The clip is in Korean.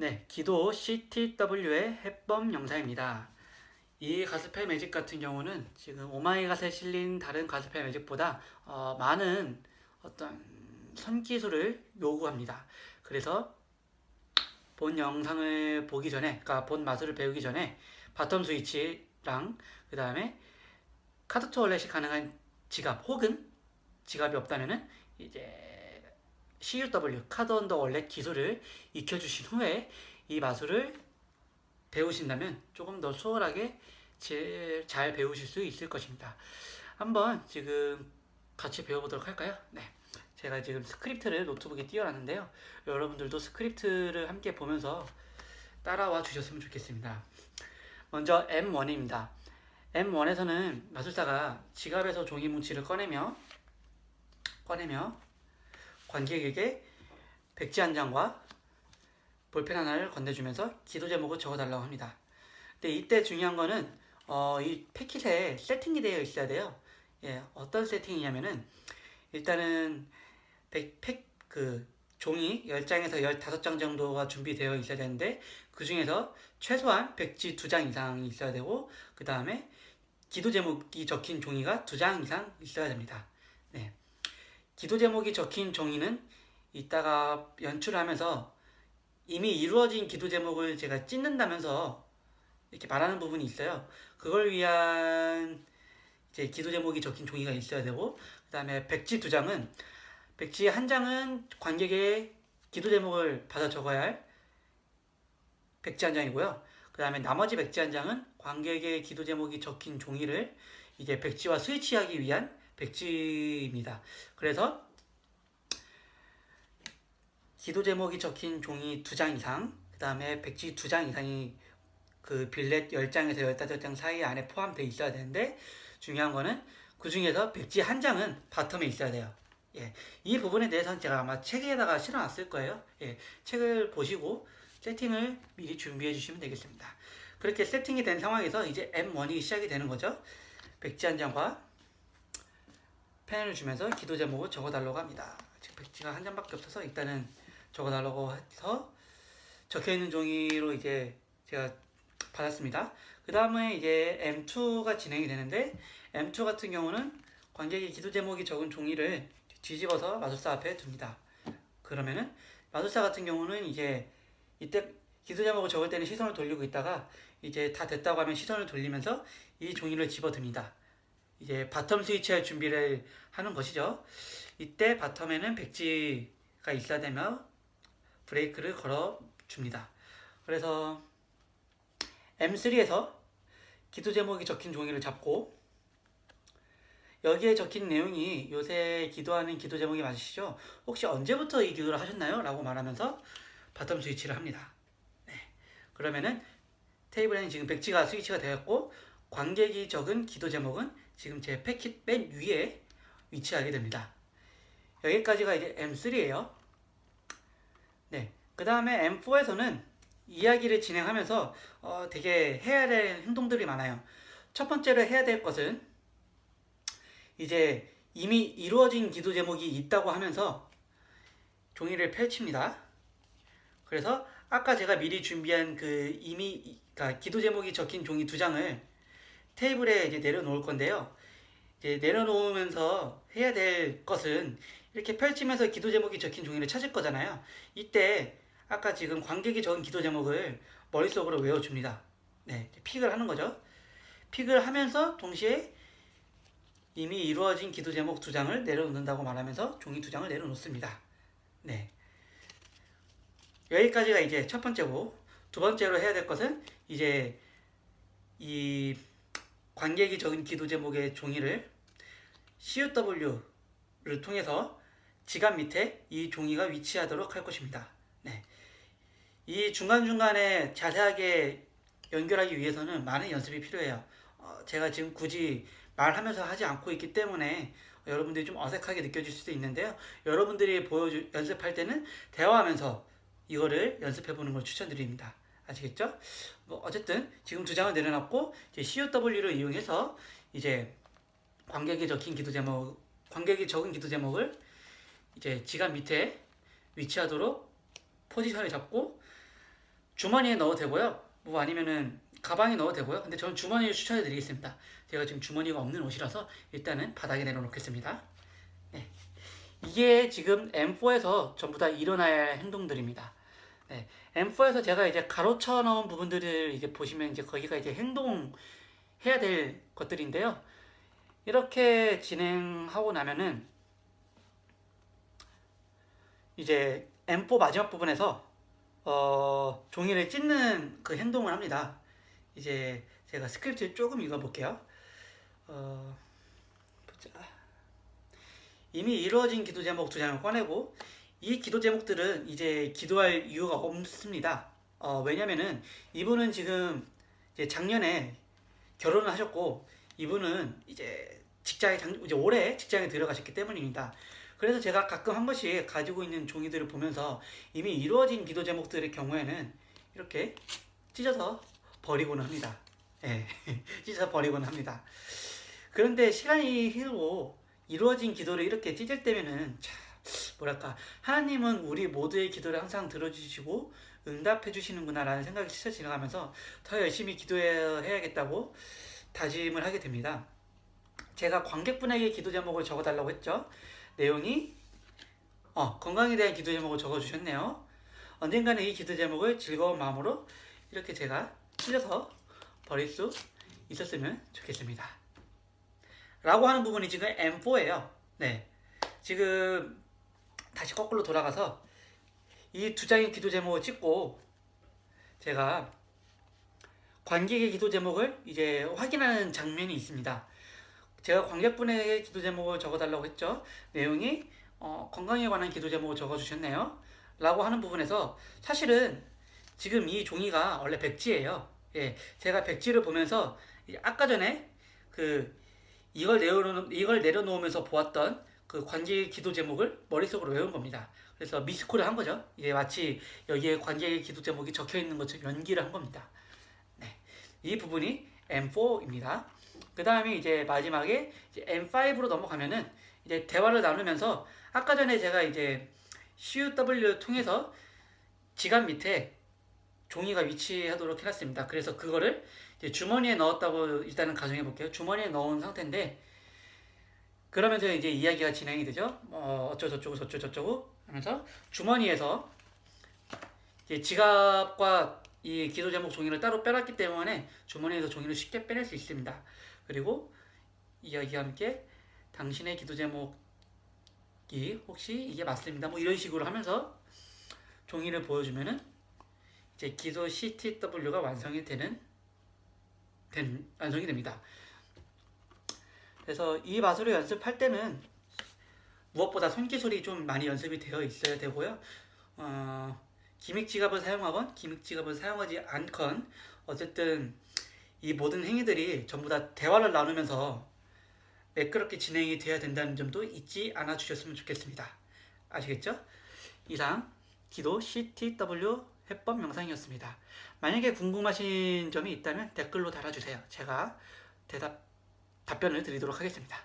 네, 기도 CTW의 해법 영상입니다. 이 가스펠 매직 같은 경우는 지금 오마이갓에 실린 다른 가스펠 매직보다 많은 어떤 선기술을 요구합니다. 그래서 본 영상을 보기 전에, 그러니까 본 마술을 배우기 전에 바텀 스위치랑 그 다음에 카드 투어렛이 가능한 지갑 혹은 지갑이 없다면은 이제 CUW 카드 언더 월렛 기술을 익혀주신 후에 이 마술을 배우신다면 조금 더 수월하게 잘 배우실 수 있을 것입니다. 한번 지금 같이 배워보도록 할까요? 네. 제가 지금 스크립트를 노트북에 띄워놨는데요. 여러분들도 스크립트를 함께 보면서 따라와 주셨으면 좋겠습니다. 먼저 M1입니다. M1에서는 마술사가 지갑에서 종이 뭉치를 꺼내며 관객에게 백지 한 장과 볼펜 하나를 건네주면서 기도 제목을 적어달라고 합니다. 근데 이때 중요한 거는 이 패킷에 세팅이 되어 있어야 돼요. 예, 어떤 세팅이냐면은 일단은 종이 10장에서 15장 정도가 준비되어 있어야 되는데 그 중에서 최소한 백지 2장 이상이 있어야 되고 그 다음에 기도 제목이 적힌 종이가 2장 이상 있어야 됩니다. 네. 기도 제목이 적힌 종이는 이따가 연출하면서 이미 이루어진 기도 제목을 제가 찢는다면서 이렇게 말하는 부분이 있어요. 그걸 위한 이제 기도 제목이 적힌 종이가 있어야 되고, 그 다음에 백지 2장은, 백지 1장은 관객의 기도 제목을 받아 적어야 할 백지 1장이고요. 그 다음에 나머지 백지 1장은 관객의 기도 제목이 적힌 종이를 이제 백지와 스위치하기 위한 백지입니다. 그래서 기도 제목이 적힌 종이 2장 이상, 그 다음에 백지 2장 이상이 그 빌렛 10장에서 15장 사이 안에 포함되어 있어야 되는데 중요한 거는 그 중에서 백지 1장은 바텀에 있어야 돼요. 예, 이 부분에 대해서는 제가 아마 책에다가 실어놨을 거예요. 예, 책을 보시고 세팅을 미리 준비해 주시면 되겠습니다. 그렇게 세팅이 된 상황에서 이제 M1이 시작이 되는 거죠. 백지 1장과 펜을 주면서 기도 제목을 적어달라고 합니다. 지금 백지가 1장밖에 없어서 일단은 적어달라고 해서 적혀있는 종이로 이제 제가 받았습니다. 그 다음에 이제 M2가 진행이 되는데 M2 같은 경우는 관객이 기도 제목이 적은 종이를 뒤집어서 마술사 앞에 둡니다. 그러면은 마술사 같은 경우는 이제 이때 기도 제목을 적을 때는 시선을 돌리고 있다가 이제 다 됐다고 하면 시선을 돌리면서 이 종이를 집어듭니다. 이제 바텀 스위치할 준비를 하는 것이죠. 이때 바텀에는 백지가 있어야 되며 브레이크를 걸어 줍니다. 그래서 M3에서 기도 제목이 적힌 종이를 잡고 여기에 적힌 내용이 요새 기도하는 기도 제목이 맞으시죠? 혹시 언제부터 이 기도를 하셨나요? 라고 말하면서 바텀 스위치를 합니다. 네. 그러면은 테이블에는 지금 백지가 스위치가 되었고 관객이 적은 기도 제목은 지금 제 패킷 맨 위에 위치하게 됩니다. 여기까지가 이제 M3예요. 네. 그 다음에 M4에서는 이야기를 진행하면서 되게 해야 될 행동들이 많아요. 첫 번째로 해야 될 것은 이제 이미 이루어진 기도 제목이 있다고 하면서 종이를 펼칩니다. 그래서 아까 제가 미리 준비한 그러니까 기도 제목이 적힌 종이 2장을 테이블에 이제 내려놓을 건데요. 이제 내려놓으면서 해야 될 것은 이렇게 펼치면서 기도 제목이 적힌 종이를 찾을 거잖아요. 이때 아까 지금 관객이 적은 기도 제목을 머릿속으로 외워줍니다. 네, 픽을 하는 거죠. 픽을 하면서 동시에 이미 이루어진 기도 제목 2장을 내려놓는다고 말하면서 종이 2장을 내려놓습니다. 네. 여기까지가 이제 첫 번째고, 두 번째로 해야 될 것은 이제 이 관객이 적은 기도 제목의 종이를 CUW를 통해서 지갑 밑에 이 종이가 위치하도록 할 것입니다. 네. 이 중간중간에 자세하게 연결하기 위해서는 많은 연습이 필요해요. 제가 지금 굳이 말하면서 하지 않고 있기 때문에 여러분들이 좀 어색하게 느껴질 수도 있는데요. 여러분들이 연습할 때는 대화하면서 이거를 연습해보는 걸 추천드립니다. 아시겠죠? 어쨌든 지금 2장을 내려놨고 이제 CUW를 이용해서 이제 관객이 적은 기도 제목을 이제 지갑 밑에 위치하도록 포지션을 잡고 주머니에 넣어도 되고요. 뭐 아니면은 가방에 넣어도 되고요. 근데 저는 주머니를 추천해 드리겠습니다. 제가 지금 주머니가 없는 옷이라서 일단은 바닥에 내려놓겠습니다. 네. 이게 지금 M4에서 전부 다 일어나야 할 행동들입니다. 네. M4에서 제가 이제 가로쳐 놓은 부분들을 이제 보시면 이제 거기가 이제 행동해야 될 것들인데요. 이렇게 진행하고 나면은 이제 M4 마지막 부분에서 종이를 찢는 그 행동을 합니다. 이제 제가 스크립트를 조금 읽어볼게요. 보자. 이미 이루어진 기도 제목 2장을 꺼내고 이 기도 제목들은 이제 기도할 이유가 없습니다. 왜냐면은 이분은 지금 이제 작년에 결혼을 하셨고 이분은 이제 이제 올해 직장에 들어가셨기 때문입니다. 그래서 제가 가끔 한 번씩 가지고 있는 종이들을 보면서 이미 이루어진 기도 제목들의 경우에는 이렇게 찢어서 버리곤 합니다. 예, 찢어서 버리곤 합니다. 그런데 시간이 흐르고 이루어진 기도를 이렇게 찢을 때면은 참 뭐랄까 하나님은 우리 모두의 기도를 항상 들어주시고 응답해 주시는구나 라는 생각이 스쳐 지나가면서 더 열심히 기도해야겠다고 다짐을 하게 됩니다. 제가 관객분에게 기도 제목을 적어달라고 했죠. 내용이 건강에 대한 기도 제목을 적어주셨네요. 언젠가는 이 기도 제목을 즐거운 마음으로 이렇게 제가 찔려서 버릴 수 있었으면 좋겠습니다. 라고 하는 부분이 지금 M4예요. 네. 지금 다시 거꾸로 돌아가서 이 2장의 기도 제목을 찍고 제가 관객의 기도 제목을 이제 확인하는 장면이 있습니다. 제가 관객분에게 기도 제목을 적어달라고 했죠. 내용이 건강에 관한 기도 제목을 적어주셨네요. 라고 하는 부분에서 사실은 지금 이 종이가 원래 백지예요. 예, 제가 백지를 보면서 아까 전에 이걸 내려놓으면서 보았던 그 관객의 기도 제목을 머릿속으로 외운 겁니다. 그래서 미스콜을 한 거죠. 이제 마치 여기에 관객의 기도 제목이 적혀 있는 것처럼 연기를 한 겁니다. 네, 이 부분이 M4입니다. 그 다음에 이제 마지막에 이제 M5로 넘어가면은 이제 대화를 나누면서 아까 전에 제가 이제 CUW를 통해서 지갑 밑에 종이가 위치하도록 해놨습니다. 그래서 그거를 이제 주머니에 넣었다고 일단은 가정해 볼게요. 주머니에 넣은 상태인데 그러면서 이제 이야기가 진행이 되죠. 어쩌고저쩌고 저쩌고 하면서 주머니에서 이제 지갑과 이 기도 제목 종이를 따로 빼놨기 때문에 주머니에서 종이를 쉽게 빼낼 수 있습니다. 그리고 이야기와 함께 당신의 기도 제목이 혹시 이게 맞습니다. 뭐 이런 식으로 하면서 종이를 보여주면은 이제 기도 CTW가 완성이 됩니다. 그래서 이 맛으로 연습할 때는 무엇보다 손기술이 좀 많이 연습이 되어 있어야 되고요. 기믹 지갑을 사용하건 기믹 지갑을 사용하지 않건 어쨌든 이 모든 행위들이 전부 다 대화를 나누면서 매끄럽게 진행이 돼야 된다는 점도 잊지 않아 주셨으면 좋겠습니다. 아시겠죠? 이상 기도 CTW 해법 영상이었습니다. 만약에 궁금하신 점이 있다면 댓글로 달아주세요. 제가 답변을 드리도록 하겠습니다.